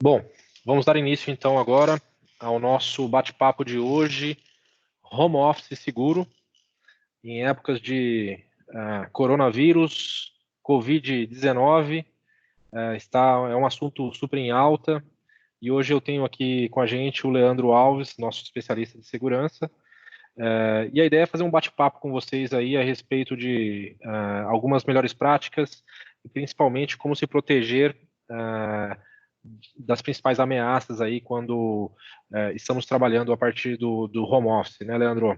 Bom, vamos dar início então agora ao nosso bate-papo de hoje, home office seguro, em épocas de coronavírus, Covid-19, é um assunto super em alta, e hoje eu tenho aqui com a gente o Leandro Alves, nosso especialista de segurança, e a ideia é fazer um bate-papo com vocês aí a respeito de algumas melhores práticas, e principalmente como se proteger das principais ameaças aí quando estamos trabalhando a partir do home office, né, Leandro?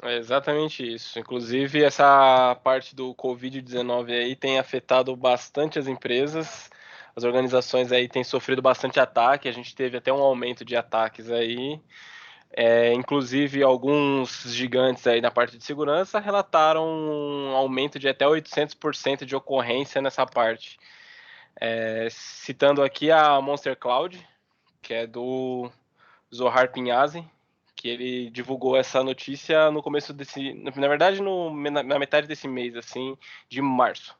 É exatamente isso. Inclusive, essa parte do Covid-19 aí tem afetado bastante as empresas. As organizações aí têm sofrido bastante ataque. A gente teve até um aumento de ataques aí. Inclusive, alguns gigantes aí na parte de segurança relataram um aumento de até 800% de ocorrência nessa parte. Citando aqui a Monster Cloud, que é do Zohar Pinhasi, que ele divulgou essa notícia no começo desse, na verdade, na metade desse mês, assim, de março.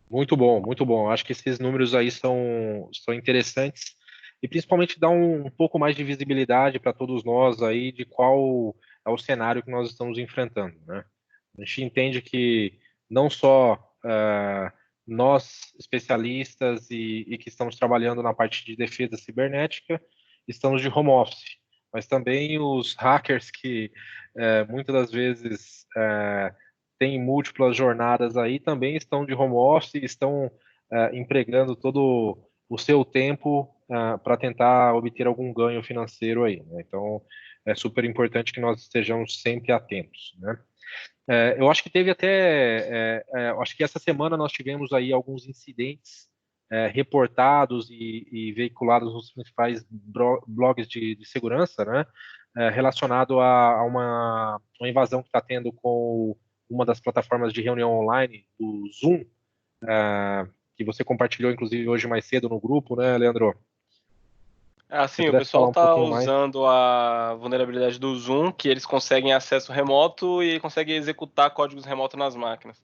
Muito bom, muito bom. Acho que esses números aí são interessantes e principalmente dá um pouco mais de visibilidade para todos nós aí de qual é o cenário que nós estamos enfrentando, né? A gente entende que não só nós, especialistas e que estamos trabalhando na parte de defesa cibernética, estamos de home office, mas também os hackers que muitas das vezes têm múltiplas jornadas aí também estão de home office, estão empregando todo o seu tempo para tentar obter algum ganho financeiro aí, né? Então, é super importante que nós estejamos sempre atentos, né? Eu acho que teve até, eu acho que essa semana nós tivemos aí alguns incidentes reportados e veiculados nos principais blogs de segurança, né, relacionado a uma invasão que está tendo com uma das plataformas de reunião online do Zoom, que você compartilhou inclusive hoje mais cedo no grupo, né, Leandro? Se você Assim, o pudesse pessoal falar um está pouquinho mais. usando a vulnerabilidade do Zoom, que eles conseguem acesso remoto e conseguem executar códigos remotos nas máquinas.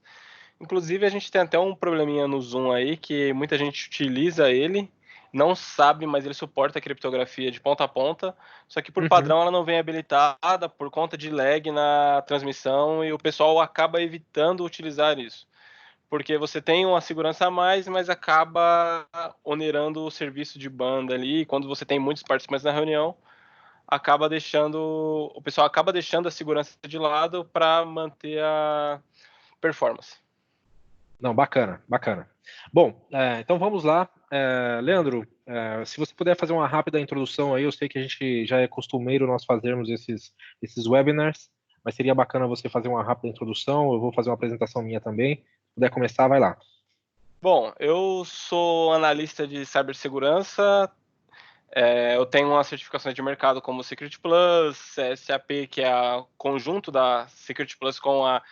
Inclusive, a gente tem até um probleminha no Zoom aí, que muita gente utiliza ele, não sabe, mas ele suporta a criptografia de ponta a ponta, só que por Uhum. padrão ela não vem habilitada por conta de lag na transmissão e o pessoal acaba evitando utilizar isso. Porque você tem uma segurança a mais, mas acaba onerando o serviço de banda ali, e quando você tem muitos participantes na reunião, o pessoal acaba deixando a segurança de lado para manter a performance. Não, bacana, bacana. Bom, então vamos lá. Leandro, se você puder fazer uma rápida introdução aí, eu sei que a gente já é costumeiro nós fazermos esses webinars, mas seria bacana você fazer uma rápida introdução, eu vou fazer uma apresentação minha também. Se puder começar, vai lá. Bom, eu sou analista de cibersegurança, eu tenho umas certificações de mercado como Security Plus, SAP, que é o conjunto da Security Plus com a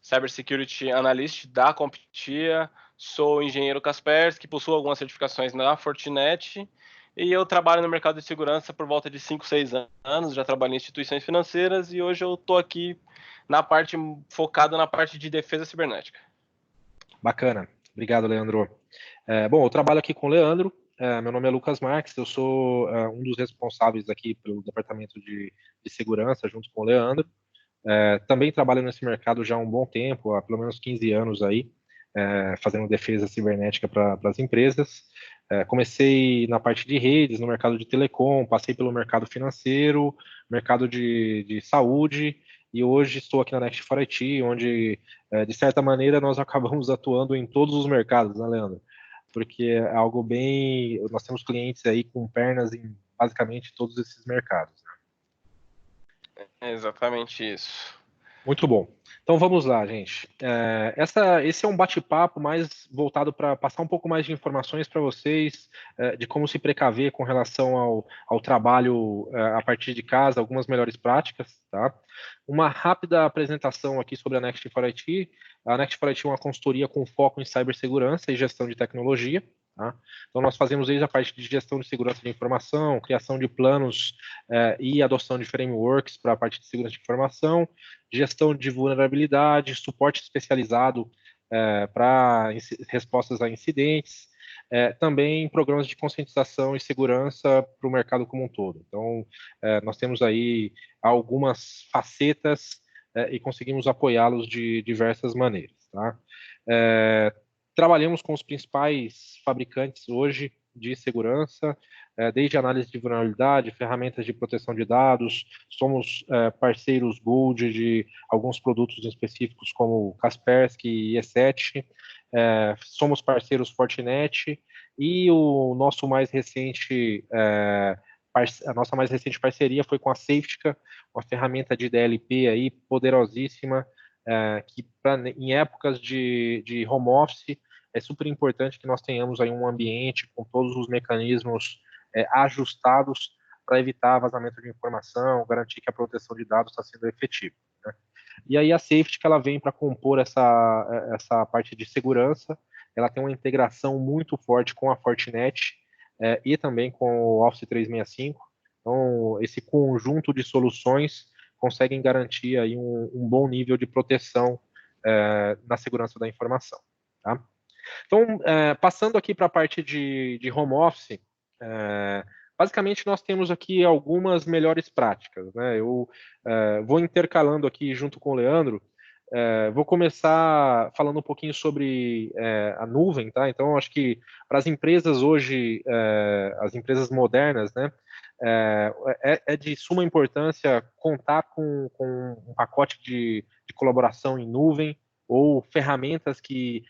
Cybersecurity Analyst da CompTIA, sou engenheiro Kaspersky, possuo algumas certificações na Fortinet e eu trabalho no mercado de segurança por volta de 5, 6 anos, já trabalhei em instituições financeiras e hoje eu estou aqui focado na parte de defesa cibernética. Bacana. Obrigado, Leandro. Bom, eu trabalho aqui com o Leandro. Meu nome é Lucas Marques, eu sou um dos responsáveis aqui pelo departamento de segurança, junto com o Leandro. Também trabalho nesse mercado já há um bom tempo, há pelo menos 15 anos aí, fazendo defesa cibernética para as empresas. Comecei na parte de redes, no mercado de telecom, passei pelo mercado financeiro, mercado de saúde, e hoje estou aqui na Next for IT, onde, de certa maneira, nós acabamos atuando em todos os mercados, né, Leandro? Porque é algo bem. Nós temos clientes aí com pernas em basicamente todos esses mercados. É exatamente isso. Muito bom. Então vamos lá, gente. Esse é um bate-papo mais voltado para passar um pouco mais de informações para vocês, de como se precaver com relação ao trabalho a partir de casa, algumas melhores práticas, tá? Uma rápida apresentação aqui sobre a Next for IT. A Next for IT é uma consultoria com foco em cibersegurança e gestão de tecnologia. Tá? Então, nós fazemos desde a parte de gestão de segurança de informação, criação de planos e adoção de frameworks para a parte de segurança de informação, gestão de vulnerabilidade, suporte especializado para respostas a incidentes, também programas de conscientização e segurança para o mercado como um todo. Então, nós temos aí algumas facetas e conseguimos apoiá-los de diversas maneiras. Tá? Trabalhamos com os principais fabricantes hoje de segurança, desde análise de vulnerabilidade, ferramentas de proteção de dados, somos parceiros Gold de alguns produtos específicos como Kaspersky e E7, somos parceiros Fortinet e o nosso mais recente a nossa mais recente parceria foi com a Safetica, uma ferramenta de DLP aí poderosíssima, que em épocas de home office é super importante que nós tenhamos aí um ambiente com todos os mecanismos ajustados para evitar vazamento de informação, garantir que a proteção de dados está sendo efetiva. Né? E aí a Safety que ela vem para compor essa parte de segurança, ela tem uma integração muito forte com a Fortinet e também com o Office 365. Então, esse conjunto de soluções conseguem garantir aí um bom nível de proteção na segurança da informação. Tá? Então, passando aqui para a parte de home office, basicamente nós temos aqui algumas melhores práticas. Né? Eu vou intercalando aqui junto com o Leandro, vou começar falando um pouquinho sobre a nuvem, tá? Então, acho que para as empresas hoje, as empresas modernas, né, é de suma importância contar com um pacote de colaboração em nuvem ou ferramentas que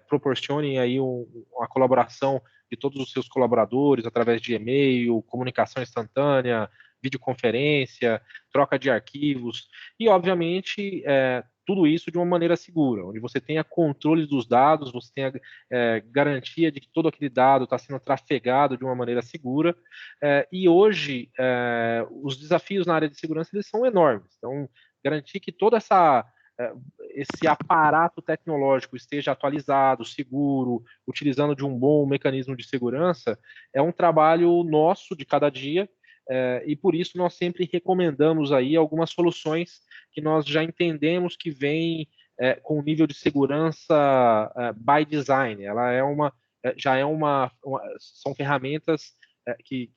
proporcionem aí uma colaboração de todos os seus colaboradores através de e-mail, comunicação instantânea, videoconferência, troca de arquivos e, obviamente, tudo isso de uma maneira segura, onde você tenha controle dos dados, você tenha garantia de que todo aquele dado está sendo trafegado de uma maneira segura. E hoje, os desafios na área de segurança eles são enormes. Então, garantir que toda esse aparato tecnológico esteja atualizado, seguro, utilizando de um bom mecanismo de segurança, é um trabalho nosso de cada dia, e por isso nós sempre recomendamos aí algumas soluções que nós já entendemos que vêm com nível de segurança by design. Ela já é são ferramentas que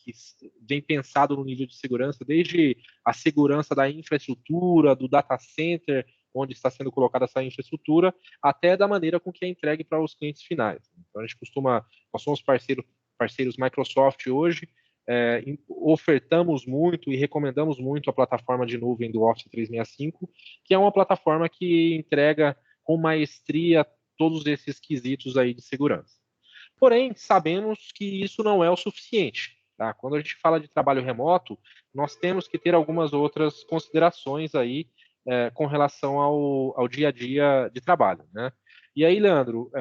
vem pensado no nível de segurança, desde a segurança da infraestrutura, do data center, onde está sendo colocada essa infraestrutura, até da maneira com que é entregue para os clientes finais. Então, nós somos parceiros Microsoft hoje, ofertamos muito e recomendamos muito a plataforma de nuvem do Office 365, que é uma plataforma que entrega com maestria todos esses quesitos aí de segurança. Porém, sabemos que isso não é o suficiente. Tá? Quando a gente fala de trabalho remoto, nós temos que ter algumas outras considerações aí com relação ao dia a dia de trabalho. Né? E aí, Leandro,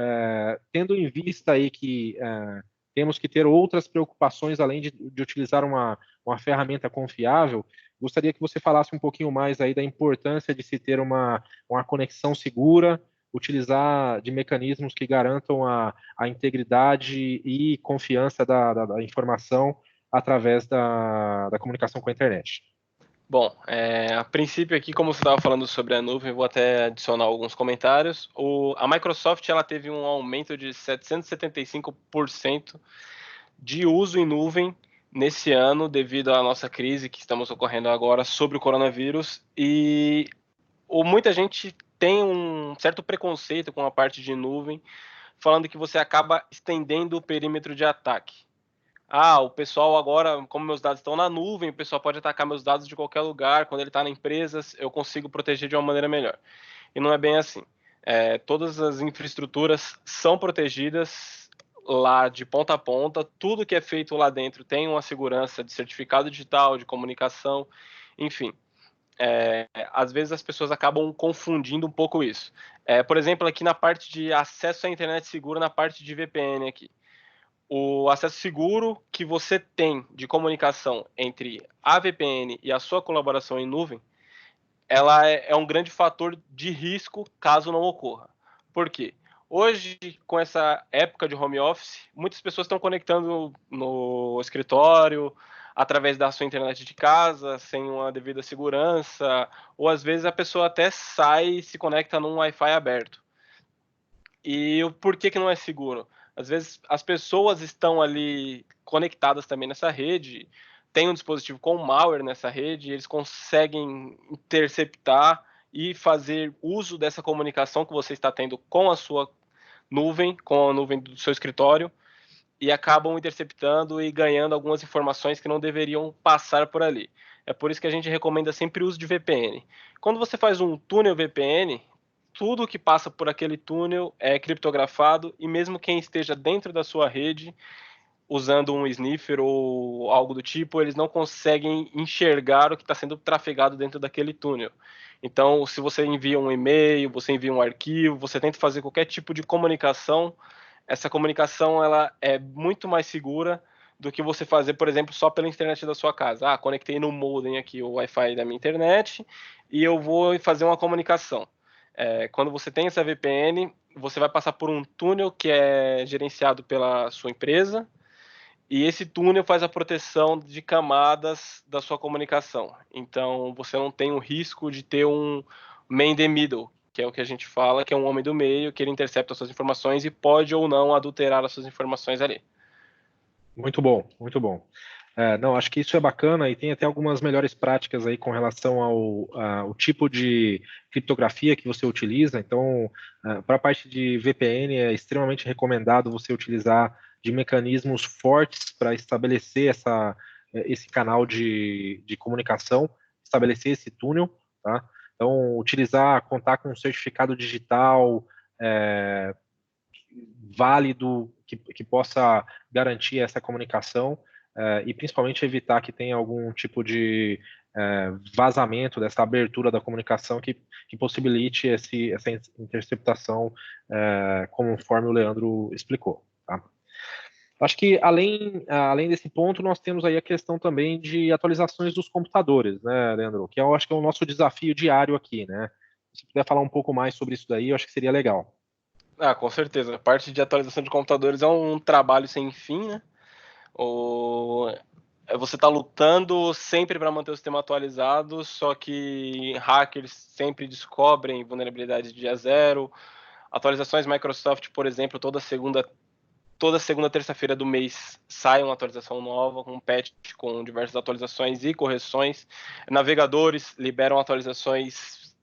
tendo em vista aí que temos que ter outras preocupações além de utilizar uma ferramenta confiável, gostaria que você falasse um pouquinho mais aí da importância de se ter uma conexão segura, utilizar de mecanismos que garantam a integridade e confiança da informação através da comunicação com a internet. Bom, a princípio aqui, como você estava falando sobre a nuvem, vou até adicionar alguns comentários. A Microsoft ela teve um aumento de 775% de uso em nuvem nesse ano, devido à nossa crise que estamos ocorrendo agora sobre o coronavírus. E muita gente tem um certo preconceito com a parte de nuvem, falando que você acaba estendendo o perímetro de ataque. O pessoal agora, como meus dados estão na nuvem, o pessoal pode atacar meus dados de qualquer lugar, quando ele está na empresa, eu consigo proteger de uma maneira melhor. E não é bem assim. Todas as infraestruturas são protegidas lá de ponta a ponta, tudo que é feito lá dentro tem uma segurança de certificado digital, de comunicação, enfim. Às vezes as pessoas acabam confundindo um pouco isso. Por exemplo, aqui na parte de acesso à internet segura, na parte de VPN aqui. O acesso seguro que você tem de comunicação entre a VPN e a sua colaboração em nuvem, ela é um grande fator de risco caso não ocorra. Por quê? Hoje, com essa época de home office, muitas pessoas estão conectando no escritório, através da sua internet de casa, sem uma devida segurança, ou às vezes a pessoa até sai e se conecta num Wi-Fi aberto. E por que não é seguro? Às vezes as pessoas estão ali conectadas também nessa rede, tem um dispositivo com malware nessa rede, eles conseguem interceptar e fazer uso dessa comunicação que você está tendo com a sua nuvem, com a nuvem do seu escritório, e acabam interceptando e ganhando algumas informações que não deveriam passar por ali. É por isso que a gente recomenda sempre o uso de VPN. Quando você faz um túnel VPN, tudo que passa por aquele túnel é criptografado e mesmo quem esteja dentro da sua rede, usando um sniffer ou algo do tipo, eles não conseguem enxergar o que está sendo trafegado dentro daquele túnel. Então, se você envia um e-mail, você envia um arquivo, você tenta fazer qualquer tipo de comunicação, essa comunicação ela é muito mais segura do que você fazer, por exemplo, só pela internet da sua casa. Conectei no modem aqui o Wi-Fi da minha internet e eu vou fazer uma comunicação. Quando você tem essa VPN, você vai passar por um túnel que é gerenciado pela sua empresa e esse túnel faz a proteção de camadas da sua comunicação. Então, você não tem o risco de ter um man in the middle, que é o que a gente fala, que é um homem do meio, que ele intercepta as suas informações e pode ou não adulterar as suas informações ali. Muito bom, muito bom. Não, acho que isso é bacana e tem até algumas melhores práticas aí com relação ao tipo de criptografia que você utiliza. Então, para a parte de VPN, é extremamente recomendado você utilizar de mecanismos fortes para estabelecer esse canal de comunicação, estabelecer esse túnel, tá? Então, contar com um certificado digital, é, válido que possa garantir essa comunicação e principalmente evitar que tenha algum tipo de vazamento dessa abertura da comunicação que possibilite essa interceptação conforme o Leandro explicou. Tá? Acho que além desse ponto, nós temos aí a questão também de atualizações dos computadores, né, Leandro? Que eu acho que é o nosso desafio diário aqui, né? Se puder falar um pouco mais sobre isso daí, eu acho que seria legal. Com certeza. A parte de atualização de computadores é um trabalho sem fim, né? Você está lutando sempre para manter o sistema atualizado, só que hackers sempre descobrem vulnerabilidades dia zero. Atualizações Microsoft, por exemplo, toda segunda terça-feira do mês sai uma atualização nova, com um patch com diversas atualizações e correções. Navegadores liberam atualizações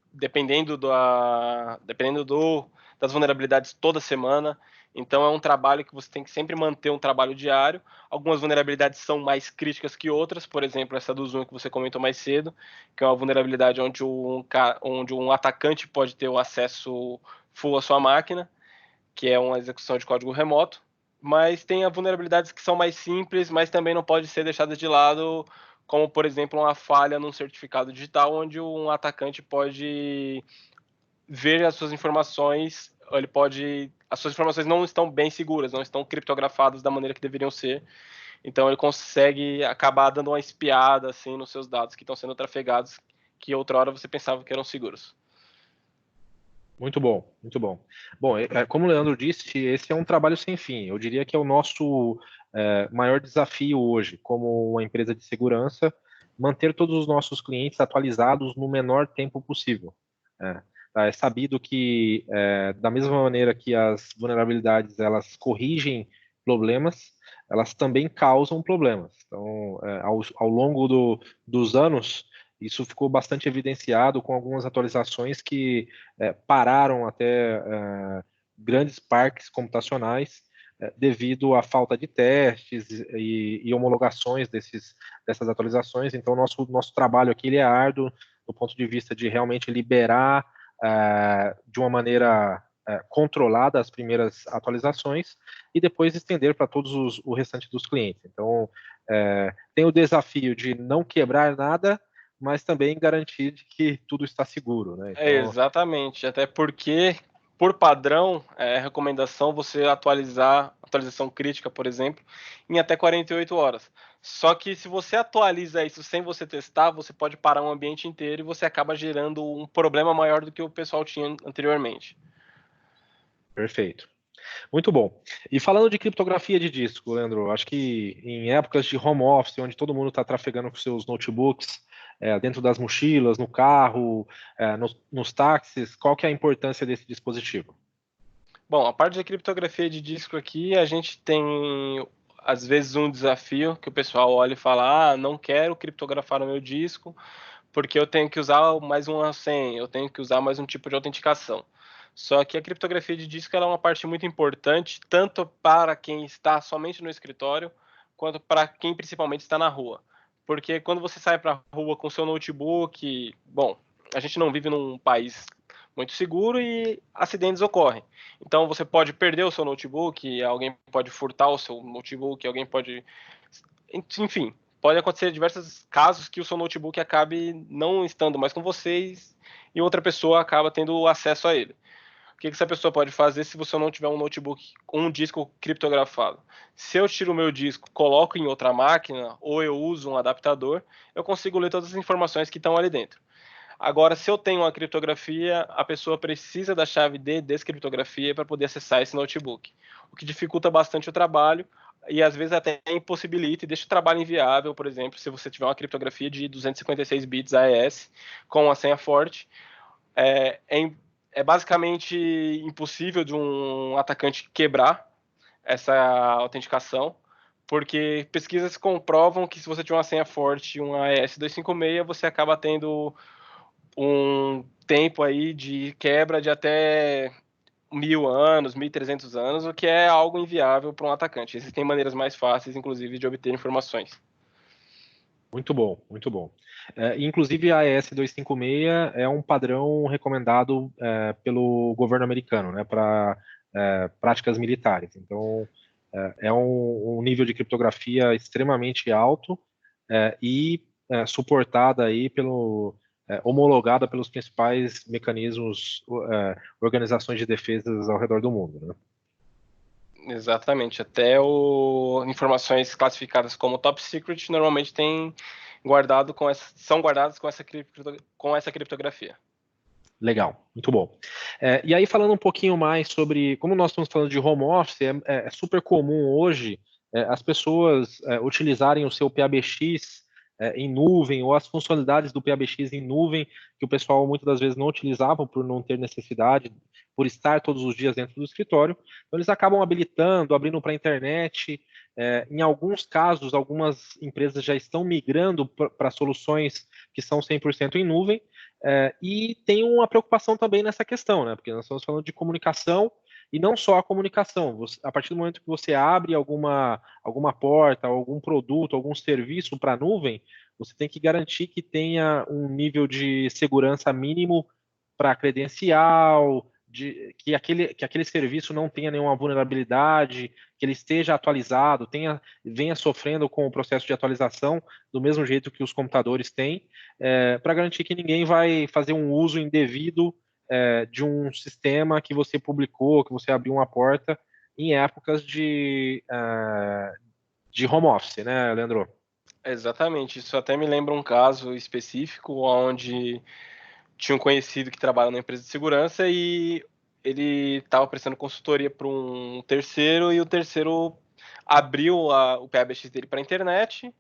das vulnerabilidades toda semana. Então é um trabalho que você tem que sempre manter um trabalho diário. Algumas vulnerabilidades são mais críticas que outras, por exemplo, essa do Zoom que você comentou mais cedo, que é uma vulnerabilidade onde um atacante pode ter o acesso full à sua máquina, que é uma execução de código remoto. Mas tem vulnerabilidades que são mais simples, mas também não pode ser deixadas de lado, como, por exemplo, uma falha num certificado digital, onde um atacante pode ver as suas informações, as suas informações não estão bem seguras, não estão criptografadas da maneira que deveriam ser. Então ele consegue acabar dando uma espiada assim nos seus dados que estão sendo trafegados, que outrora você pensava que eram seguros. Muito bom, muito bom. Bom, como o Leandro disse, esse é um trabalho sem fim. Eu diria que é o nosso maior desafio hoje, como uma empresa de segurança, manter todos os nossos clientes atualizados no menor tempo possível. É sabido que, da mesma maneira que as vulnerabilidades elas corrigem problemas, elas também causam problemas. Então, ao longo dos anos, isso ficou bastante evidenciado com algumas atualizações que pararam até grandes parques computacionais devido à falta de testes e homologações dessas atualizações. Então, nosso trabalho aqui ele é árduo do ponto de vista de realmente liberar de uma maneira controlada as primeiras atualizações e depois estender para todos o restante dos clientes. Então, tem o desafio de não quebrar nada, mas também garantir de que tudo está seguro, né? Então, Exatamente, até porque, por padrão, é recomendação você atualização crítica, por exemplo, em até 48 horas. Só que se você atualiza isso sem você testar, você pode parar um ambiente inteiro e você acaba gerando um problema maior do que o pessoal tinha anteriormente. perfeito. Muito bom. E falando de criptografia de disco, Leandro, acho que em épocas de home office, onde todo mundo está trafegando com seus notebooks, dentro das mochilas, no carro, nos táxis, qual que é a importância desse dispositivo? Bom, a parte da criptografia de disco aqui, a gente tem, às vezes, um desafio que o pessoal olha e fala, não quero criptografar o meu disco, porque eu tenho que usar mais uma senha, eu tenho que usar mais um tipo de autenticação. Só que a criptografia de disco ela é uma parte muito importante, tanto para quem está somente no escritório, quanto para quem principalmente está na rua. Porque quando você sai para a rua com seu notebook, bom, a gente não vive num país muito seguro e acidentes ocorrem. Então você pode perder o seu notebook, alguém pode furtar o seu notebook, alguém pode, enfim, pode acontecer diversos casos que o seu notebook acabe não estando mais com vocês e outra pessoa acaba tendo acesso a ele. O que essa pessoa pode fazer se você não tiver um notebook com um disco criptografado? Se eu tiro o meu disco, coloco em outra máquina ou eu uso um adaptador, eu consigo ler todas as informações que estão ali dentro. Agora, se eu tenho uma criptografia, a pessoa precisa da chave de descriptografia para poder acessar esse notebook, o que dificulta bastante o trabalho e às vezes até impossibilita e deixa o trabalho inviável, por exemplo, se você tiver uma criptografia de 256 bits AES com uma senha forte, é, é, é basicamente impossível de um atacante quebrar essa autenticação, porque pesquisas comprovam que se você tiver uma senha forte, um AES 256, você acaba tendo um tempo aí de quebra de até 1.000 anos, 1.300 anos, o que é algo inviável para um atacante. Existem maneiras mais fáceis, inclusive, de obter informações. Muito bom, muito bom. Inclusive, a AES-256 é um padrão recomendado pelo governo americano, né, para práticas militares. Então, é um nível de criptografia extremamente alto e suportada aí homologada pelos principais mecanismos, organizações de defesas ao redor do mundo, né? Exatamente. Até informações classificadas como top secret normalmente são guardadas com essa criptografia. Legal, muito bom. E aí, falando um pouquinho mais sobre, como nós estamos falando de home office, é super comum hoje as pessoas utilizarem o seu PABX em nuvem, ou as funcionalidades do PABX em nuvem, que o pessoal muitas das vezes não utilizava por não ter necessidade, por estar todos os dias dentro do escritório. Então, eles acabam habilitando, abrindo para a internet. Em alguns casos, algumas empresas já estão migrando para soluções que são 100% em nuvem. E tem uma preocupação também nessa questão, né? Porque nós estamos falando de comunicação e não só a comunicação. A partir do momento que você abre alguma porta, algum produto, algum serviço para a nuvem, você tem que garantir que tenha um nível de segurança mínimo para credencial, que aquele serviço não tenha nenhuma vulnerabilidade, que ele esteja atualizado, venha sofrendo com o processo de atualização do mesmo jeito que os computadores têm, para garantir que ninguém vai fazer um uso indevido de um sistema que você publicou, que você abriu uma porta em épocas de home office, né, Leandro? Exatamente. Isso até me lembra um caso específico onde tinha um conhecido que trabalha na empresa de segurança e ele estava prestando consultoria para um terceiro e o terceiro abriu o PABX dele para a internet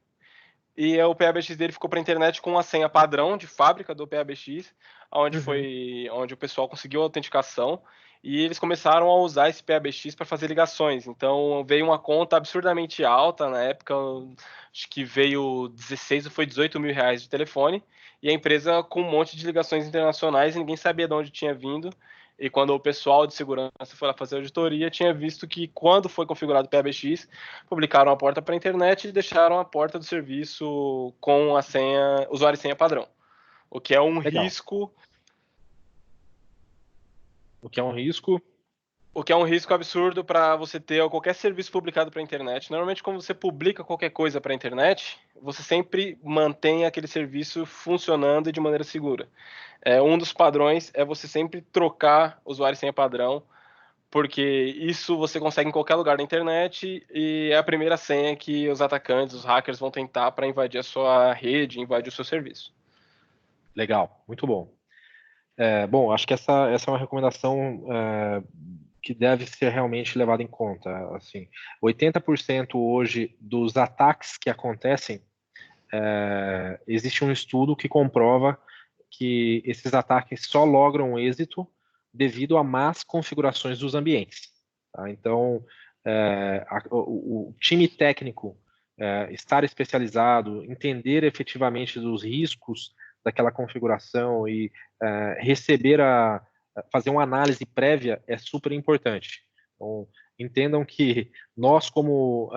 e o PABX dele ficou para a internet com a senha padrão de fábrica do PABX, onde o pessoal conseguiu a autenticação e eles começaram a usar esse PABX para fazer ligações. Então veio uma conta absurdamente alta na época, acho que veio 16 ou foi 18 mil reais de telefone e a empresa com um monte de ligações internacionais e ninguém sabia de onde tinha vindo. E quando o pessoal de segurança foi lá fazer a auditoria, tinha visto que quando foi configurado o PABX, publicaram a porta para a internet e deixaram a porta do serviço com a senha, usuário e senha padrão. O que é um Legal. risco. O que é um risco. O que é um risco absurdo para você ter qualquer serviço publicado para a internet. Normalmente, quando você publica qualquer coisa para a internet, você sempre mantém aquele serviço funcionando de maneira segura. Um dos padrões é você sempre trocar usuário e senha padrão, porque isso você consegue em qualquer lugar da internet e é a primeira senha que os atacantes, os hackers vão tentar para invadir a sua rede, invadir o seu serviço. Legal, muito bom. Bom, acho que essa é uma recomendação que deve ser realmente levada em conta. Assim, 80% hoje dos ataques que acontecem, existe um estudo que comprova que esses ataques só logram êxito devido a más configurações dos ambientes. Tá? Então, o time técnico estar especializado, entender efetivamente dos riscos daquela configuração e fazer uma análise prévia é super importante. Então, entendam que nós, como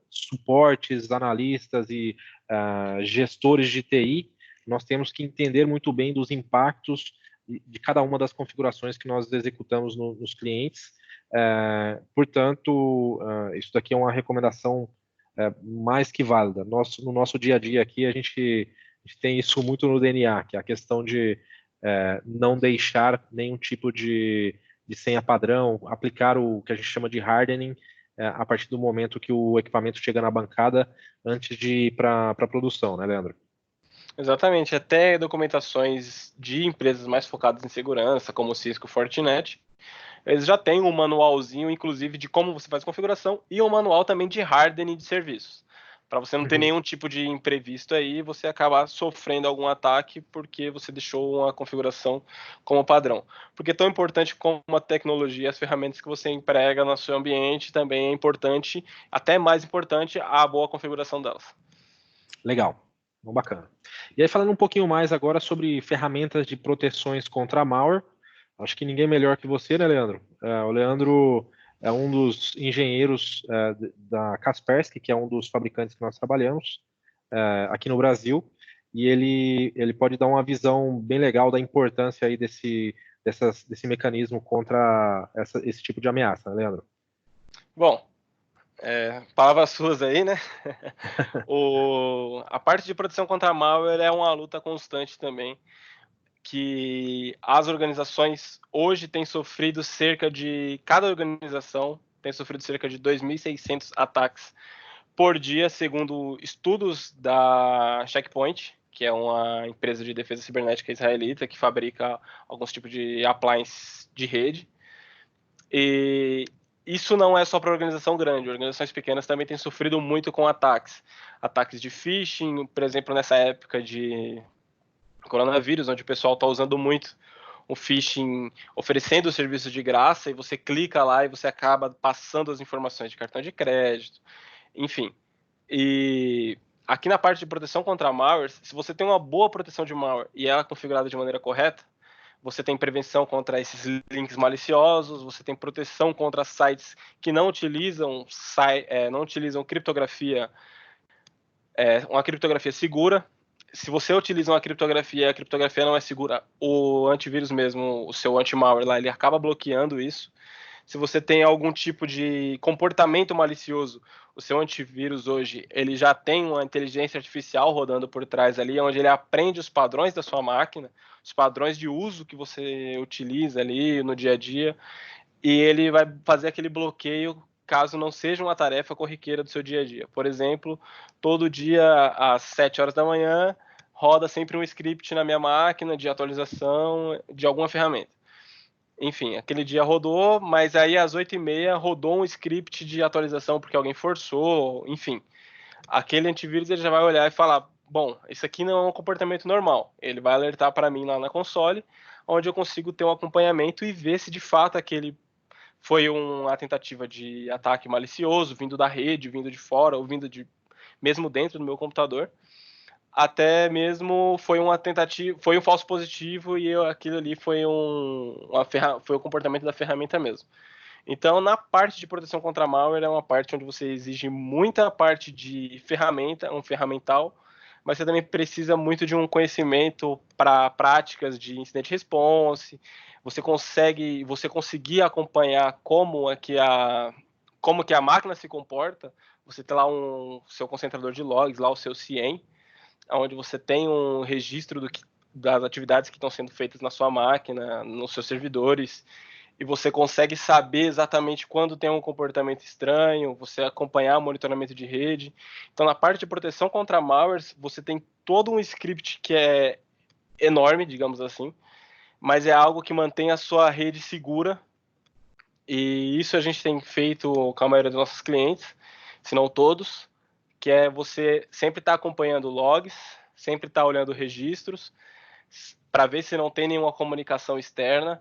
suportes, analistas e gestores de TI, nós temos que entender muito bem dos impactos de cada uma das configurações que nós executamos nos clientes. Portanto, isso daqui é uma recomendação mais que válida. No nosso dia a dia aqui, a gente tem isso muito no DNA, que é a questão de não deixar nenhum tipo de senha padrão, aplicar o que a gente chama de hardening a partir do momento que o equipamento chega na bancada antes de ir para a produção, né, Leandro? Exatamente, até documentações de empresas mais focadas em segurança, como o Cisco Fortinet, eles já têm um manualzinho, inclusive, de como você faz a configuração e um manual também de hardening de serviços. Para você não ter nenhum tipo de imprevisto aí, você acabar sofrendo algum ataque porque você deixou uma configuração como padrão. Porque tão importante como a tecnologia, as ferramentas que você emprega no seu ambiente também é importante, até mais importante, a boa configuração delas. Legal, bom, bacana. E aí, falando um pouquinho mais agora sobre ferramentas de proteções contra malware, acho que ninguém melhor que você, né, Leandro? O Leandro é um dos engenheiros da Kaspersky, que é um dos fabricantes que nós trabalhamos aqui no Brasil, e ele pode dar uma visão bem legal da importância aí desse mecanismo contra esse tipo de ameaça, né, Leandro? Bom, palavras suas aí, né? A parte de proteção contra malware é uma luta constante também, que as organizações hoje têm sofrido cada organização tem sofrido cerca de 2.600 ataques por dia, segundo estudos da Checkpoint, que é uma empresa de defesa cibernética israelita que fabrica alguns tipos de appliances de rede. E isso não é só para organização grande, organizações pequenas também têm sofrido muito com ataques de phishing, por exemplo, nessa época de coronavírus, onde o pessoal está usando muito o phishing, oferecendo o serviço de graça, e você clica lá e você acaba passando as informações de cartão de crédito, enfim. E aqui na parte de proteção contra malware, se você tem uma boa proteção de malware e ela é configurada de maneira correta, você tem prevenção contra esses links maliciosos, você tem proteção contra sites que não utilizam criptografia, uma criptografia segura. Se você utiliza uma criptografia e a criptografia não é segura, o antivírus mesmo, o seu anti-malware lá, ele acaba bloqueando isso. Se você tem algum tipo de comportamento malicioso, o seu antivírus hoje, ele já tem uma inteligência artificial rodando por trás ali, onde ele aprende os padrões da sua máquina, os padrões de uso que você utiliza ali no dia a dia, e ele vai fazer aquele bloqueio caso não seja uma tarefa corriqueira do seu dia a dia. Por exemplo, todo dia às 7 horas da manhã, roda sempre um script na minha máquina de atualização de alguma ferramenta. Enfim, aquele dia rodou, mas aí às 8h30 rodou um script de atualização porque alguém forçou, enfim. Aquele antivírus ele já vai olhar e falar, bom, isso aqui não é um comportamento normal. Ele vai alertar para mim lá na console, onde eu consigo ter um acompanhamento e ver se de fato aquele foi uma tentativa de ataque malicioso, vindo da rede, vindo de fora, ou vindo mesmo dentro do meu computador. Até mesmo foi uma tentativa, foi um falso positivo e aquilo ali foi foi o comportamento da ferramenta mesmo. Então, na parte de proteção contra malware é uma parte onde você exige muita parte de ferramenta, um ferramental, mas você também precisa muito de um conhecimento para práticas de incident response. Você conseguir acompanhar como que a máquina se comporta. Você tem lá seu concentrador de logs, lá o seu CIEM, onde você tem um registro das atividades que estão sendo feitas na sua máquina, nos seus servidores, e você consegue saber exatamente quando tem um comportamento estranho, você acompanhar o monitoramento de rede. Então, na parte de proteção contra malwares, você tem todo um script que é enorme, digamos assim, mas é algo que mantém a sua rede segura, e isso a gente tem feito com a maioria dos nossos clientes, se não todos, que é você sempre estar acompanhando logs, sempre estar olhando registros, para ver se não tem nenhuma comunicação externa,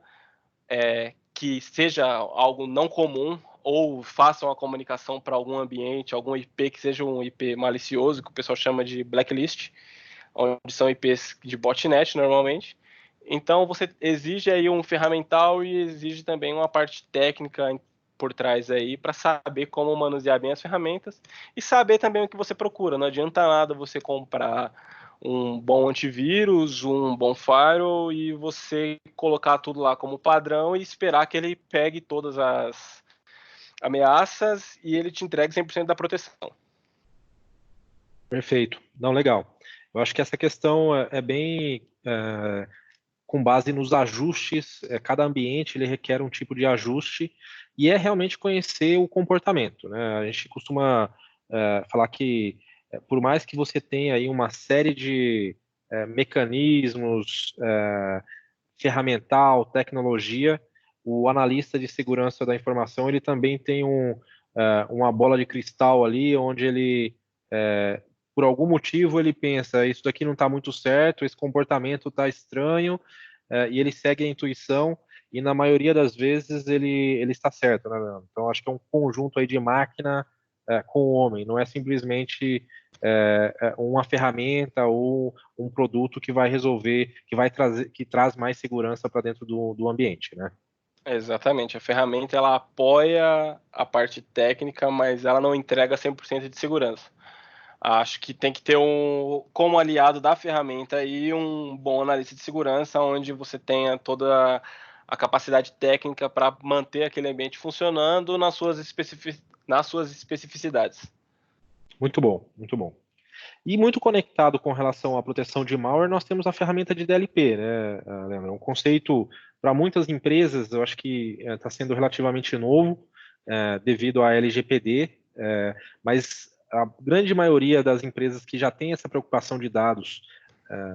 que seja algo não comum, ou façam a comunicação para algum ambiente, algum IP que seja um IP malicioso, que o pessoal chama de blacklist, onde são IPs de botnet normalmente. Então você exige aí um ferramental e exige também uma parte técnica por trás aí para saber como manusear bem as ferramentas e saber também o que você procura. Não adianta nada você comprar um bom antivírus, um bom firewall e você colocar tudo lá como padrão e esperar que ele pegue todas as ameaças e ele te entregue 100% da proteção. Perfeito. Não, legal. Eu acho que essa questão é bem com base nos ajustes. Cada ambiente ele requer um tipo de ajuste e é realmente conhecer o comportamento, né? A gente costuma falar que por mais que você tenha aí uma série de mecanismos, ferramental, tecnologia, o analista de segurança da informação ele também tem uma bola de cristal ali, onde ele, por algum motivo, ele pensa, isso daqui não está muito certo, esse comportamento está estranho, e ele segue a intuição, e na maioria das vezes ele está certo, né, Leandro? Então, acho que é um conjunto aí de máquina com o homem, não é simplesmente uma ferramenta ou um produto que vai resolver, que traz mais segurança para dentro do ambiente, né? Exatamente, a ferramenta ela apoia a parte técnica, mas ela não entrega 100% de segurança. Acho que tem que ter como aliado da ferramenta aí um bom analista de segurança, onde você tenha toda a capacidade técnica para manter aquele ambiente funcionando nas suas especificidades. Muito bom, muito bom. E muito conectado com relação à proteção de malware, nós temos a ferramenta de DLP, né, Leandro? É um conceito para muitas empresas, eu acho que está sendo relativamente novo, devido à LGPD, mas a grande maioria das empresas que já tem essa preocupação de dados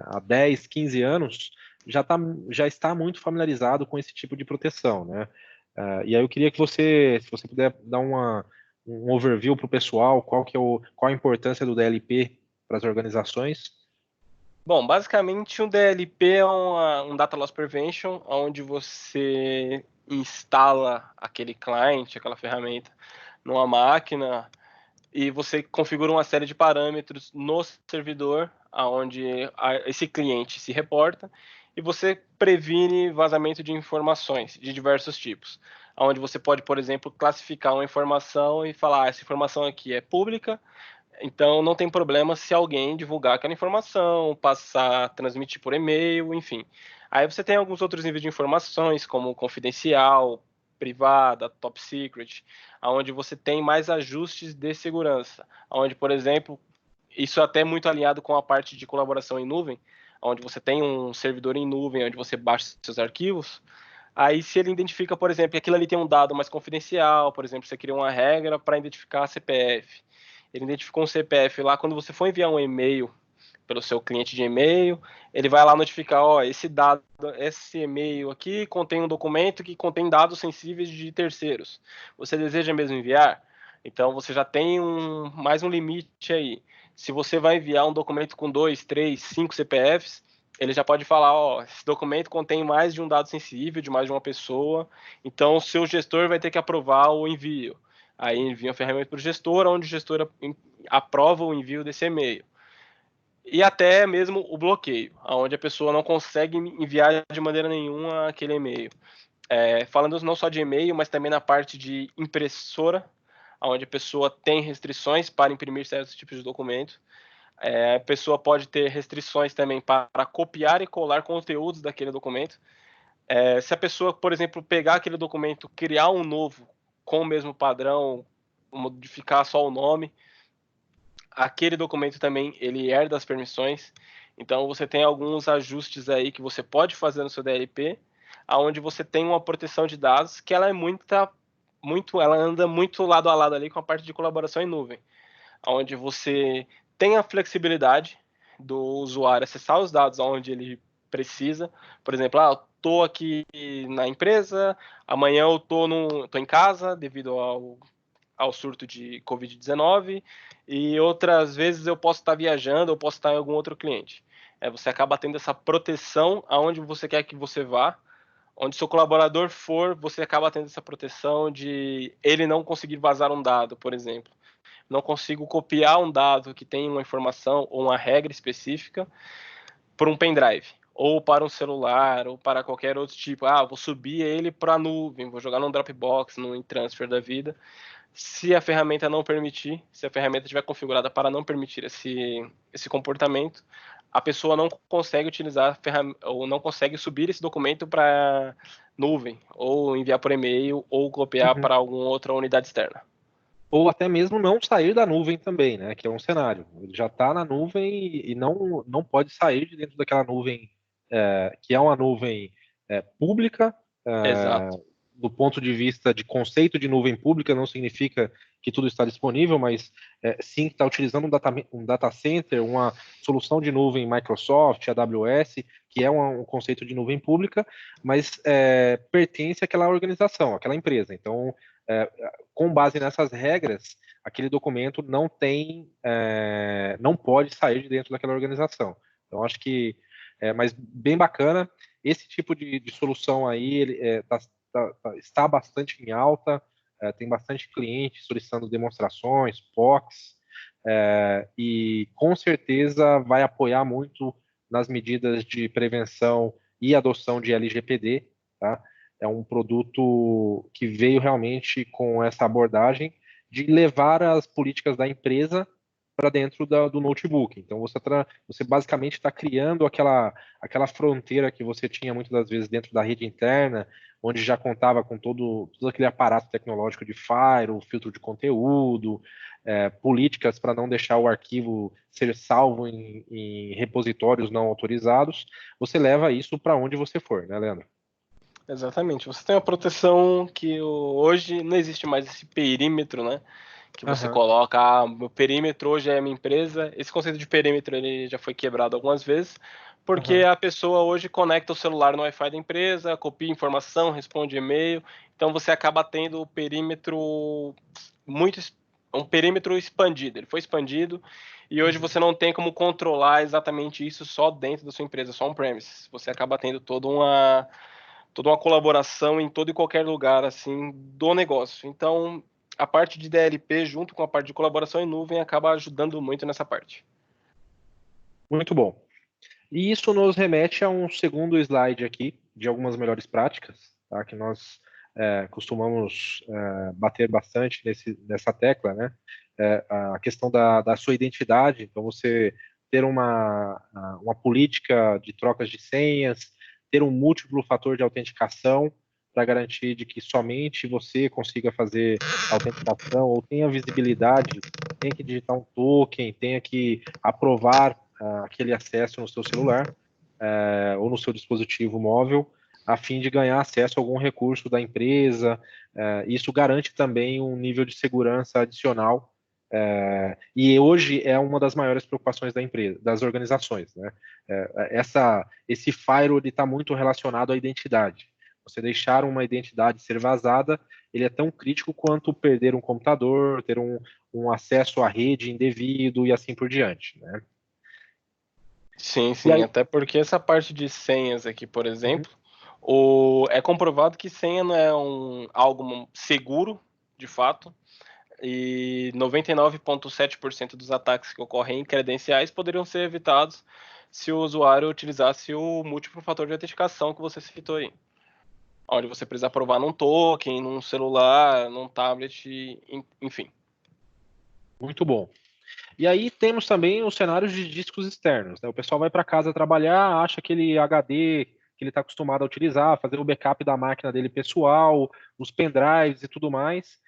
há 10, 15 anos, já está muito familiarizado com esse tipo de proteção, né? E aí eu queria que se você puder dar um overview para o pessoal, qual a importância do DLP para as organizações. Bom, basicamente um DLP é um Data Loss Prevention, onde você instala aquele client, aquela ferramenta, numa máquina e você configura uma série de parâmetros no servidor, aonde esse cliente se reporta, e você previne vazamento de informações de diversos tipos, onde você pode, por exemplo, classificar uma informação e falar, essa informação aqui é pública, então não tem problema se alguém divulgar aquela informação, passar, transmitir por e-mail, enfim. Aí você tem alguns outros níveis de informações, como confidencial, privada, top secret, onde você tem mais ajustes de segurança, onde, por exemplo, isso é até muito alinhado com a parte de colaboração em nuvem, onde você tem um servidor em nuvem, onde você baixa seus arquivos. Aí, se ele identifica, por exemplo, que aquilo ali tem um dado mais confidencial, por exemplo, você cria uma regra para identificar CPF. Ele identificou um CPF lá, quando você for enviar um e-mail pelo seu cliente de e-mail, ele vai lá notificar, ó, esse e-mail aqui contém um documento que contém dados sensíveis de terceiros. Você deseja mesmo enviar? Então você já tem mais um limite aí. Se você vai enviar um documento com 2, 3, 5 CPFs, ele já pode falar, ó, esse documento contém mais de um dado sensível, de mais de uma pessoa, então o seu gestor vai ter que aprovar o envio. Aí envia uma ferramenta para o gestor, onde o gestor aprova o envio desse e-mail. E até mesmo o bloqueio, onde a pessoa não consegue enviar de maneira nenhuma aquele e-mail. Falando não só de e-mail, mas também na parte de impressora, onde a pessoa tem restrições para imprimir certos tipos de documentos. A pessoa pode ter restrições também para copiar e colar conteúdos daquele documento. Se a pessoa, por exemplo, pegar aquele documento, criar um novo com o mesmo padrão, modificar só o nome, aquele documento também ele herda as permissões. Então você tem alguns ajustes aí que você pode fazer no seu DLP, aonde você tem uma proteção de dados que ela é ela anda muito lado a lado ali com a parte de colaboração em nuvem, onde você tem a flexibilidade do usuário acessar os dados onde ele precisa. Por exemplo, eu tô aqui na empresa, amanhã eu tô em casa devido ao surto de Covid-19 e outras vezes eu posso estar viajando, eu posso estar em algum outro cliente. Você acaba tendo essa proteção aonde você quer que você vá, Onde seu colaborador for, você acaba tendo essa proteção de ele não conseguir vazar um dado, por exemplo. Não consigo copiar um dado que tem uma informação ou uma regra específica por um pendrive, ou para um celular, ou para qualquer outro tipo. Vou subir ele para a nuvem, vou jogar num Dropbox, num transfer da vida. Se a ferramenta não permitir, se a ferramenta estiver configurada para não permitir esse comportamento, a pessoa não consegue utilizar ou não consegue subir esse documento para nuvem, ou enviar por e-mail, ou copiar Uhum. para alguma outra unidade externa. Ou até mesmo não sair da nuvem também, né? Que é um cenário. Ele já está na nuvem e não pode sair de dentro daquela nuvem, que é uma nuvem pública. Exato. Do ponto de vista de conceito de nuvem pública, não significa que tudo está disponível, mas sim que está utilizando um data center, uma solução de nuvem Microsoft, AWS, que é um conceito de nuvem pública, mas pertence àquela organização, àquela empresa. Então, com base nessas regras, aquele documento não pode sair de dentro daquela organização. Então, acho que mas bem bacana. Esse tipo de solução aí está bastante em alta, tem bastante cliente solicitando demonstrações, POCs, e com certeza vai apoiar muito nas medidas de prevenção e adoção de LGPD, tá? É um produto que veio realmente com essa abordagem de levar as políticas da empresa para dentro do notebook. Então, você basicamente está criando aquela fronteira que você tinha muitas das vezes dentro da rede interna, onde já contava com todo aquele aparato tecnológico de firewall, filtro de conteúdo, políticas para não deixar o arquivo ser salvo em repositórios não autorizados. Você leva isso para onde você for, né, Leandro? Exatamente. Você tem uma proteção que hoje não existe mais esse perímetro, né? Que você Aham, coloca, meu perímetro hoje é a minha empresa. Esse conceito de perímetro ele já foi quebrado algumas vezes, porque aham. a pessoa hoje conecta o celular no Wi-Fi da empresa, copia informação, responde e-mail. Então você acaba tendo o perímetro muito um perímetro expandido. Ele foi expandido e hoje Uhum. você não tem como controlar exatamente isso só dentro da sua empresa, só on-premise. Você acaba tendo toda uma colaboração em todo e qualquer lugar assim do negócio. Então, a parte de DLP junto com a parte de colaboração em nuvem acaba ajudando muito nessa parte. Muito bom. E isso nos remete a um segundo slide aqui, de algumas melhores práticas, tá? Que nós costumamos bater bastante nessa tecla, né? A questão da sua identidade, então você ter uma política de trocas de senhas, ter um múltiplo fator de autenticação para garantir de que somente você consiga fazer a autenticação ou tenha visibilidade, tenha que digitar um token, tenha que aprovar aquele acesso no seu celular ou no seu dispositivo móvel, a fim de ganhar acesso a algum recurso da empresa. Isso garante também um nível de segurança adicional. E hoje é uma das maiores preocupações da empresa, das organizações, né? Esse firewall está muito relacionado à identidade. Você deixar uma identidade ser vazada, ele é tão crítico quanto perder um computador, ter um acesso à rede indevido e assim por diante, né? Sim, E sim, aí, até porque essa parte de senhas aqui, por uhum, exemplo, é comprovado que senha não é algo seguro, de fato, e 99,7% dos ataques que ocorrem em credenciais poderiam ser evitados se o usuário utilizasse o múltiplo fator de autenticação que você citou aí. Onde você precisa aprovar num token, num celular, num tablet, enfim. muito bom. E aí temos também os cenários de discos externos, né? O pessoal vai para casa trabalhar, acha aquele HD que ele está acostumado a utilizar, fazer o backup da máquina dele pessoal, os pendrives e tudo mais,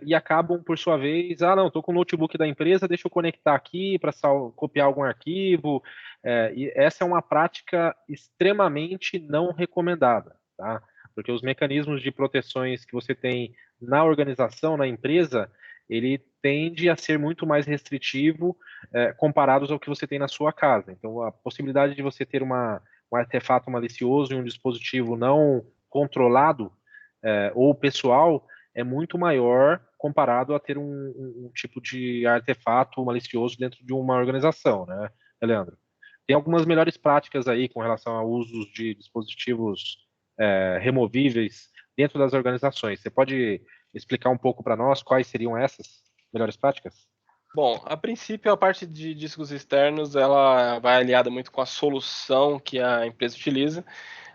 e acabam, por sua vez, não, estou com o notebook da empresa, deixa eu conectar aqui para copiar algum arquivo. E essa é uma prática extremamente não recomendada, tá? Porque os mecanismos de proteções que você tem na organização, na empresa, ele tende a ser muito mais restritivo comparados ao que você tem na sua casa. Então, a possibilidade de você ter um artefato malicioso em um dispositivo não controlado ou pessoal é muito maior comparado a ter um tipo de artefato malicioso dentro de uma organização, né, Leandro? Tem algumas melhores práticas aí com relação a usos de dispositivos removíveis dentro das organizações. Você pode explicar um pouco para nós quais seriam essas melhores práticas? Bom, a princípio a parte de discos externos ela vai aliada muito com a solução que a empresa utiliza.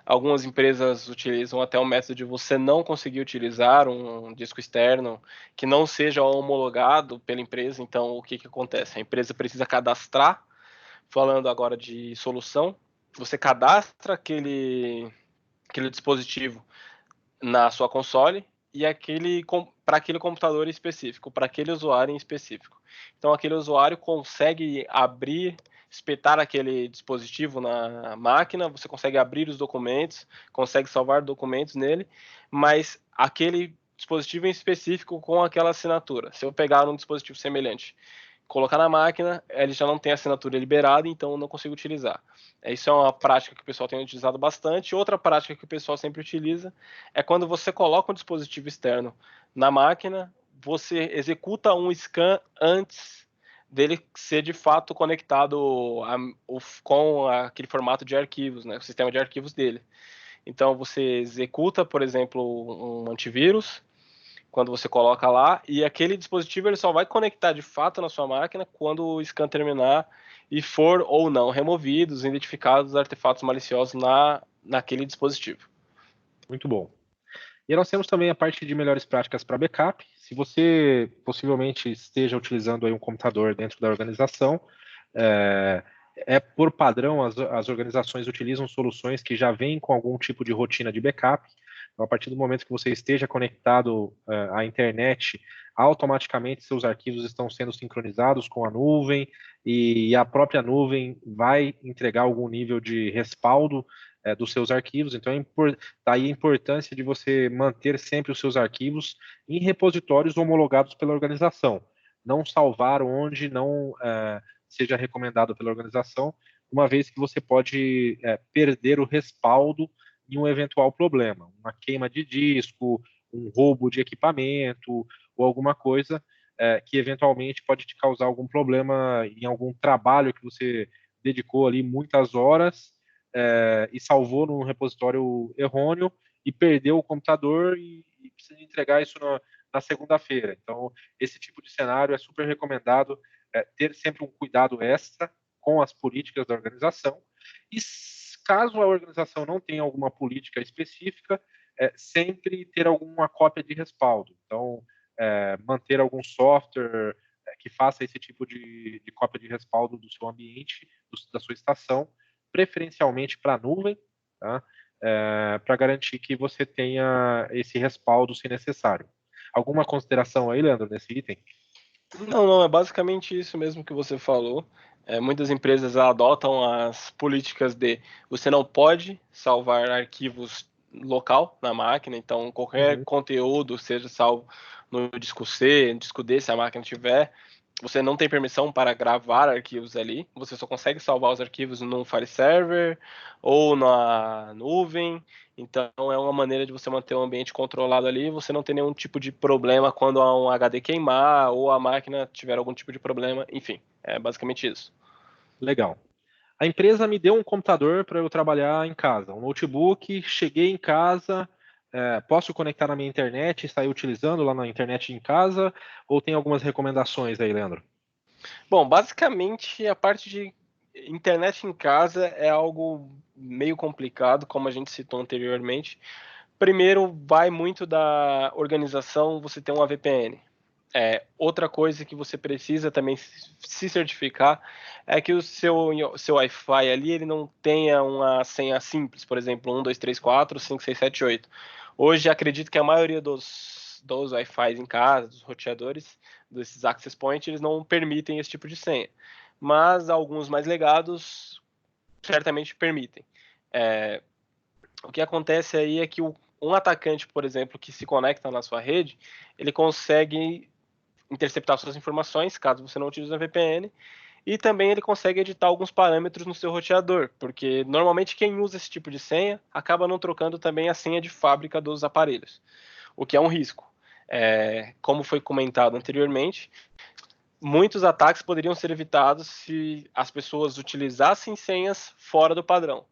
Algumas empresas utilizam até o método de você não conseguir utilizar um disco externo que não seja homologado pela empresa. Então, o que acontece? A empresa precisa cadastrar, falando agora de solução, você cadastra aquele dispositivo na sua console e para aquele computador específico, para aquele usuário em específico. Então, aquele usuário consegue abrir, espetar aquele dispositivo na máquina, você consegue abrir os documentos, consegue salvar documentos nele, mas aquele dispositivo em específico com aquela assinatura. Se eu pegar um dispositivo semelhante, colocar na máquina, ele já não tem assinatura liberada, então eu não consigo utilizar. Isso é uma prática que o pessoal tem utilizado bastante. Outra prática que o pessoal sempre utiliza é quando você coloca um dispositivo externo na máquina, você executa um scan antes dele ser de fato conectado com aquele formato de arquivos, né, o sistema de arquivos dele. Então você executa, por exemplo, um antivírus, quando você coloca lá, e aquele dispositivo ele só vai conectar de fato na sua máquina quando o scan terminar e for ou não removidos, identificados artefatos maliciosos naquele dispositivo. Muito bom. E nós temos também a parte de melhores práticas para backup. Se você possivelmente esteja utilizando aí um computador dentro da organização, por padrão, as organizações utilizam soluções que já vêm com algum tipo de rotina de backup. Então, a partir do momento que você esteja conectado à internet, automaticamente seus arquivos estão sendo sincronizados com a nuvem e a própria nuvem vai entregar algum nível de respaldo dos seus arquivos. Então, daí a importância de você manter sempre os seus arquivos em repositórios homologados pela organização. Não salvar onde não seja recomendado pela organização, uma vez que você pode perder o respaldo em um eventual problema, uma queima de disco, um roubo de equipamento ou alguma coisa que eventualmente pode te causar algum problema em algum trabalho que você dedicou ali muitas horas e salvou num repositório errôneo e perdeu o computador e precisa entregar isso na segunda-feira. Então, esse tipo de cenário é super recomendado ter sempre um cuidado extra com as políticas da organização. E caso a organização não tenha alguma política específica, sempre ter alguma cópia de respaldo. Então, manter algum software que faça esse tipo de cópia de respaldo do seu ambiente, da sua estação, preferencialmente para a nuvem, tá? Para garantir que você tenha esse respaldo se necessário. Alguma consideração aí, Leandro, nesse item? Não, é basicamente isso mesmo que você falou. Muitas empresas adotam as políticas de você não pode salvar arquivos local na máquina, então qualquer conteúdo seja salvo no disco C, no disco D, se a máquina tiver, você não tem permissão para gravar arquivos ali, você só consegue salvar os arquivos num file server ou na nuvem. Então é uma maneira de você manter o ambiente controlado ali e você não ter nenhum tipo de problema quando há um HD queimar ou a máquina tiver algum tipo de problema. Enfim, é basicamente isso. Legal. A empresa me deu um computador para eu trabalhar em casa, um notebook. Cheguei em casa, posso conectar na minha internet e sair utilizando lá na internet em casa? Ou tem algumas recomendações aí, Leandro? Bom, basicamente a parte de internet em casa é algo meio complicado, como a gente citou anteriormente. Primeiro, vai muito da organização você ter uma VPN. Outra coisa que você precisa também se certificar é que o seu Wi-Fi ali ele não tenha uma senha simples, por exemplo, 1, 2, 3, 4, 5, 6, 7, 8. Hoje acredito que a maioria dos Wi-Fi em casa, dos roteadores, desses access points, eles não permitem esse tipo de senha. Mas alguns mais legados certamente permitem. O que acontece aí é que um atacante, por exemplo, que se conecta na sua rede, ele consegue interceptar suas informações, caso você não utilize a VPN, e também ele consegue editar alguns parâmetros no seu roteador, porque normalmente quem usa esse tipo de senha acaba não trocando também a senha de fábrica dos aparelhos, o que é um risco. Como foi comentado anteriormente, muitos ataques poderiam ser evitados se as pessoas utilizassem senhas fora do padrão.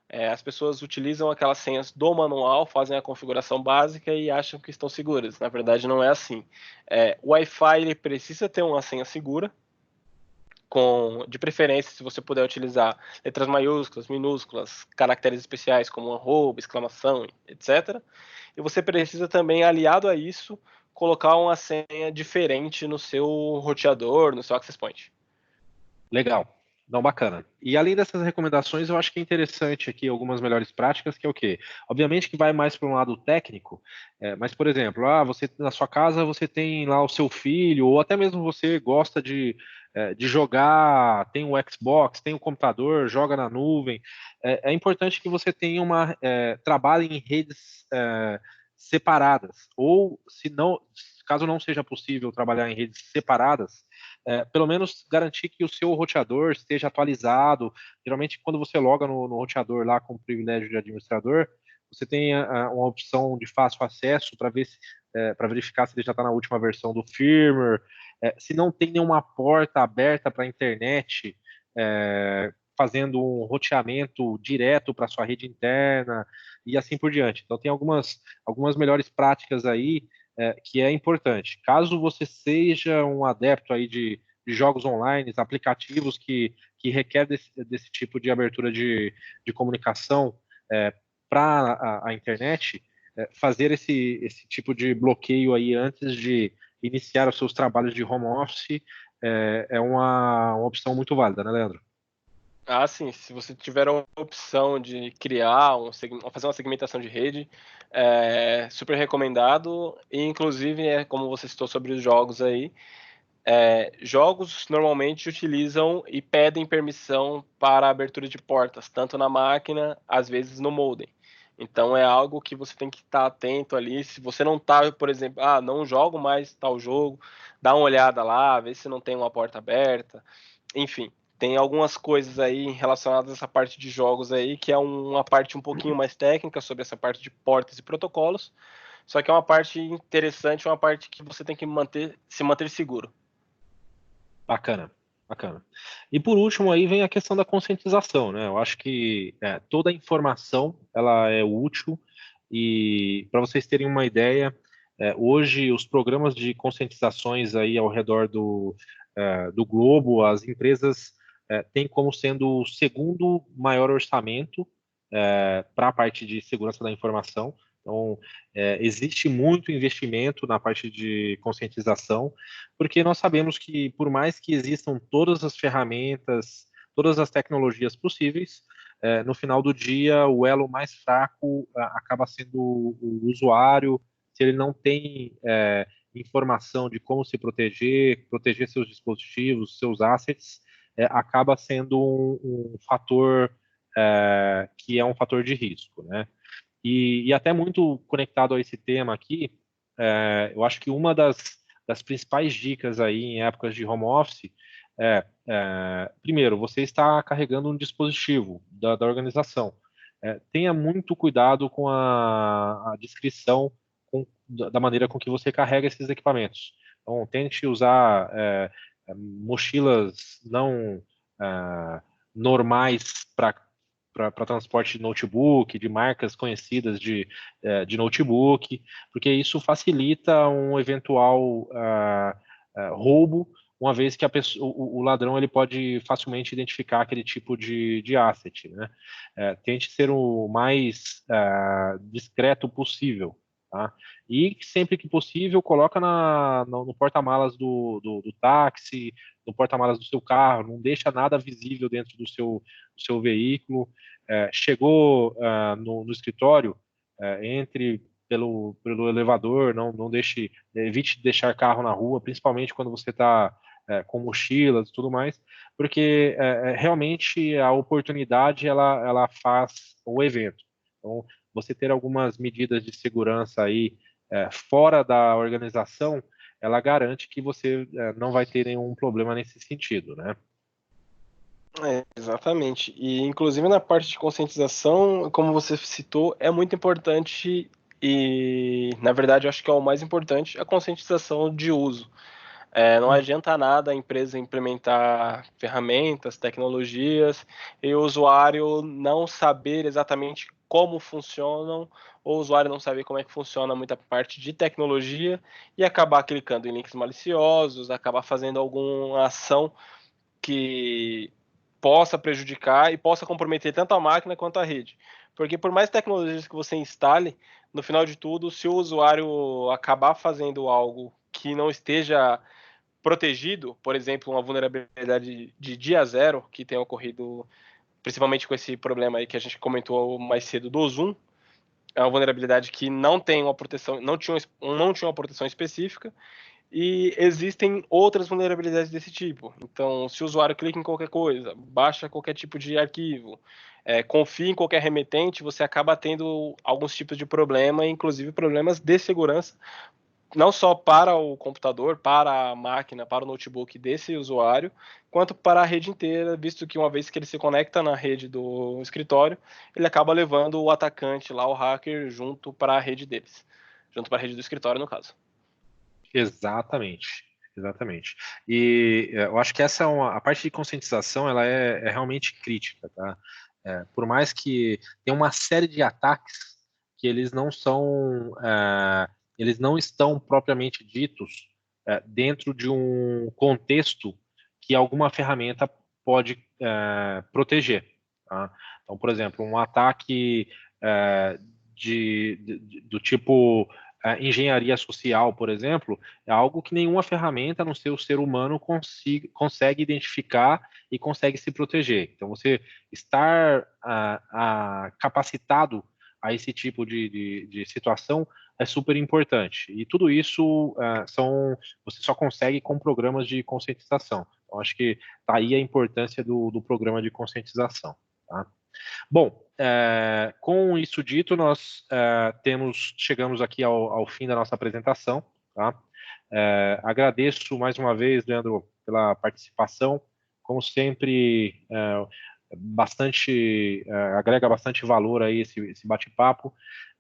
As pessoas utilizam aquelas senhas do manual, fazem a configuração básica e acham que estão seguras. Na verdade, não é assim. O Wi-Fi ele precisa ter uma senha segura, de preferência, se você puder utilizar letras maiúsculas, minúsculas, caracteres especiais como arroba, exclamação, etc. E você precisa também, aliado a isso, colocar uma senha diferente no seu roteador, no seu access point. Legal. Não, bacana. E além dessas recomendações, eu acho que é interessante aqui algumas melhores práticas, que é o quê? Obviamente que vai mais para um lado técnico, mas, por exemplo, você na sua casa você tem lá o seu filho, ou até mesmo você gosta de jogar, tem o Xbox, tem o computador, joga na nuvem. É importante que você tenha trabalhe em redes separadas, ou se não, caso não seja possível trabalhar em redes separadas, pelo menos garantir que o seu roteador esteja atualizado. Geralmente, quando você loga no roteador lá com o privilégio de administrador, você tem uma opção de fácil acesso para verificar se ele já está na última versão do firmware. Se não tem nenhuma porta aberta para a internet, fazendo um roteamento direto para sua rede interna e assim por diante. Então, tem algumas melhores práticas aí que é importante. Caso você seja um adepto aí de jogos online, aplicativos que requer desse tipo de abertura de comunicação para a internet, fazer esse tipo de bloqueio aí antes de iniciar os seus trabalhos de home office é uma opção muito válida, né, Leandro? Sim, se você tiver a opção de criar, fazer uma segmentação de rede, super recomendado. E, inclusive, como você citou sobre os jogos aí, jogos normalmente utilizam e pedem permissão para a abertura de portas, tanto na máquina, às vezes no modem. Então é algo que você tem que estar atento ali. Se você não está, por exemplo, não jogo mais tal jogo, dá uma olhada lá, vê se não tem uma porta aberta. Enfim, tem algumas coisas aí relacionadas a essa parte de jogos aí, que é uma parte um pouquinho mais técnica sobre essa parte de portas e protocolos. Só que é uma parte interessante, uma parte que você tem que se manter seguro. Bacana, bacana. E por último aí vem a questão da conscientização, né? Eu acho que toda informação ela é útil e para vocês terem uma ideia, hoje os programas de conscientizações aí ao redor do globo, as empresas têm como sendo o segundo maior orçamento para a parte de segurança da informação. Então, existe muito investimento na parte de conscientização, porque nós sabemos que, por mais que existam todas as ferramentas, todas as tecnologias possíveis, no final do dia, o elo mais fraco acaba sendo o usuário. Se ele não tem informação de como se proteger seus dispositivos, seus assets, acaba sendo um fator que é um fator de risco, né? E até muito conectado a esse tema aqui, eu acho que uma das principais dicas aí em épocas de home office primeiro, você está carregando um dispositivo da organização. Tenha muito cuidado com a descrição da maneira com que você carrega esses equipamentos. Então, tente usar mochilas não normais para transporte de notebook, de marcas conhecidas de notebook, porque isso facilita um eventual roubo, uma vez que o ladrão ele pode facilmente identificar aquele tipo de asset, né? Tente ser o mais discreto possível, tá? E sempre que possível, coloca no porta-malas do táxi, no porta-malas do seu carro, não deixa nada visível dentro do seu veículo. Chegou no escritório, entre pelo elevador, não deixe, evite deixar carro na rua, principalmente quando você está com mochilas e tudo mais, porque realmente a oportunidade ela faz o evento. Então, você ter algumas medidas de segurança aí fora da organização, ela garante que você não vai ter nenhum problema nesse sentido, né? Exatamente. E inclusive na parte de conscientização, como você citou, é muito importante e, na verdade, eu acho que é o mais importante, a conscientização de uso. Não adianta nada a empresa implementar ferramentas, tecnologias, e o usuário não saber exatamente como funcionam, ou o usuário não saber como é que funciona muita parte de tecnologia e acabar clicando em links maliciosos, acabar fazendo alguma ação que possa prejudicar e possa comprometer tanto a máquina quanto a rede. Porque por mais tecnologias que você instale, no final de tudo, se o usuário acabar fazendo algo que não esteja protegido, por exemplo, uma vulnerabilidade de dia zero, que tem ocorrido principalmente com esse problema aí que a gente comentou mais cedo do Zoom, é uma vulnerabilidade que não tem uma proteção, não tinha uma proteção específica, e existem outras vulnerabilidades desse tipo. Então, se o usuário clica em qualquer coisa, baixa qualquer tipo de arquivo, confia em qualquer remetente, você acaba tendo alguns tipos de problema, inclusive problemas de segurança, não só para o computador, para a máquina, para o notebook desse usuário, quanto para a rede inteira, visto que uma vez que ele se conecta na rede do escritório, ele acaba levando o atacante lá, o hacker, junto para a rede deles, junto para a rede do escritório, no caso. Exatamente, exatamente. E eu acho que essa é a parte de conscientização, ela é realmente crítica, tá? Por mais que tenha uma série de ataques que eles não são, eles não estão propriamente ditos dentro de um contexto que alguma ferramenta pode proteger, tá? Então, por exemplo, um ataque do tipo engenharia social, por exemplo, é algo que nenhuma ferramenta, a não ser o ser humano, consegue identificar e consegue se proteger. Então, você estar capacitado a esse tipo de situação é super importante. E tudo isso você só consegue com programas de conscientização. Então, acho que está aí a importância do programa de conscientização. Tá? Bom, com isso dito, nós chegamos aqui ao fim da nossa apresentação. Tá? Agradeço mais uma vez, Leandro, pela participação. Como sempre, agrega bastante valor aí esse bate-papo.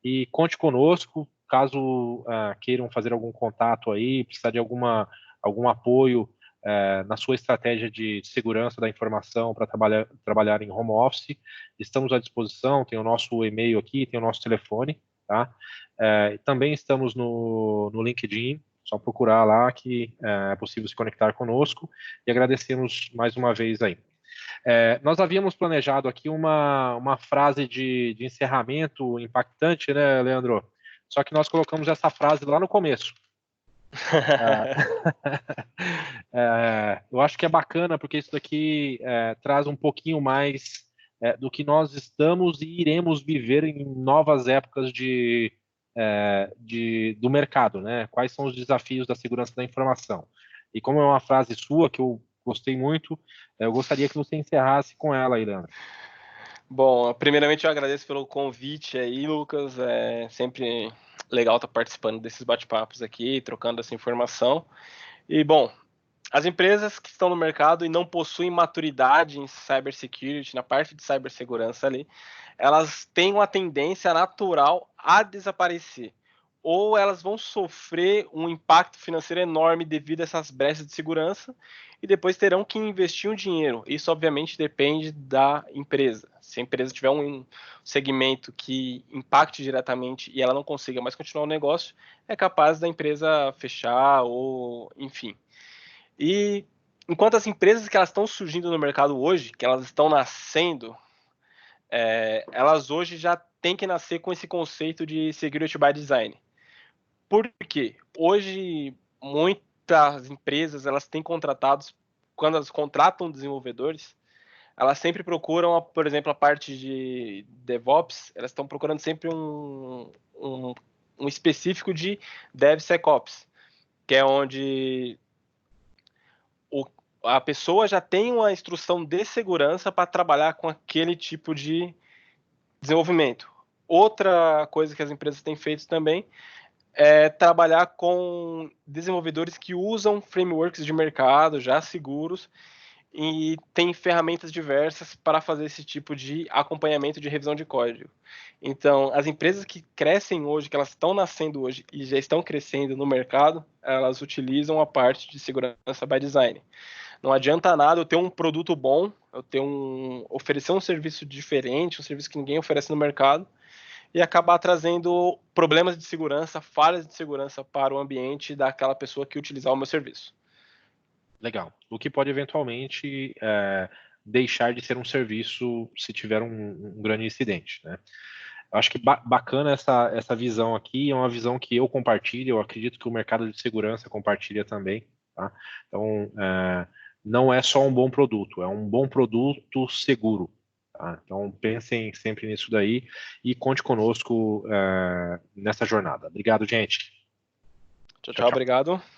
E conte conosco, caso queiram fazer algum contato aí, precisar de algum apoio na sua estratégia de segurança da informação para trabalhar em home office. Estamos à disposição, tem o nosso e-mail aqui, tem o nosso telefone, tá? Também estamos no LinkedIn, só procurar lá que é possível se conectar conosco, e agradecemos mais uma vez aí. Nós havíamos planejado aqui uma frase de encerramento impactante, né, Leandro? Só que nós colocamos essa frase lá no começo. Eu acho que é bacana porque isso daqui traz um pouquinho mais do que nós estamos e iremos viver em novas épocas do mercado, né? Quais são os desafios da segurança da informação? E como é uma frase sua que eu gostei muito, eu gostaria que você encerrasse com ela, Irana. Bom, primeiramente eu agradeço pelo convite aí, Lucas. É sempre legal estar participando desses bate-papos aqui, trocando essa informação. E, bom, as empresas que estão no mercado e não possuem maturidade em cybersecurity, na parte de cibersegurança ali, elas têm uma tendência natural a desaparecer. Ou elas vão sofrer um impacto financeiro enorme devido a essas brechas de segurança e depois terão que investir um dinheiro. Isso, obviamente, depende da empresa. Se a empresa tiver um segmento que impacte diretamente e ela não consiga mais continuar o negócio, é capaz da empresa fechar ou, enfim. E enquanto as empresas que elas estão surgindo no mercado hoje, que elas estão nascendo, elas hoje já têm que nascer com esse conceito de security by design. Por quê? Hoje, muitas empresas elas têm contratados, quando elas contratam desenvolvedores, elas sempre procuram, por exemplo, a parte de DevOps, elas estão procurando sempre um específico de DevSecOps, que é onde a pessoa já tem uma instrução de segurança para trabalhar com aquele tipo de desenvolvimento. Outra coisa que as empresas têm feito também é trabalhar com desenvolvedores que usam frameworks de mercado já seguros e tem ferramentas diversas para fazer esse tipo de acompanhamento de revisão de código. Então, as empresas que crescem hoje, que elas estão nascendo hoje e já estão crescendo no mercado, elas utilizam a parte de segurança by design. Não adianta nada eu ter um produto bom, oferecer um serviço diferente, um serviço que ninguém oferece no mercado, e acabar trazendo problemas de segurança, falhas de segurança para o ambiente daquela pessoa que utilizar o meu serviço. Legal. O que pode eventualmente deixar de ser um serviço se tiver um grande incidente, né? Eu acho que bacana essa visão aqui, é uma visão que eu compartilho, eu acredito que o mercado de segurança compartilha também, tá? Então, não é só um bom produto, é um bom produto seguro, tá? Então, pensem sempre nisso daí e conte conosco nessa jornada. Obrigado, gente. Tchau, Tchau, tchau, tchau. obrigado.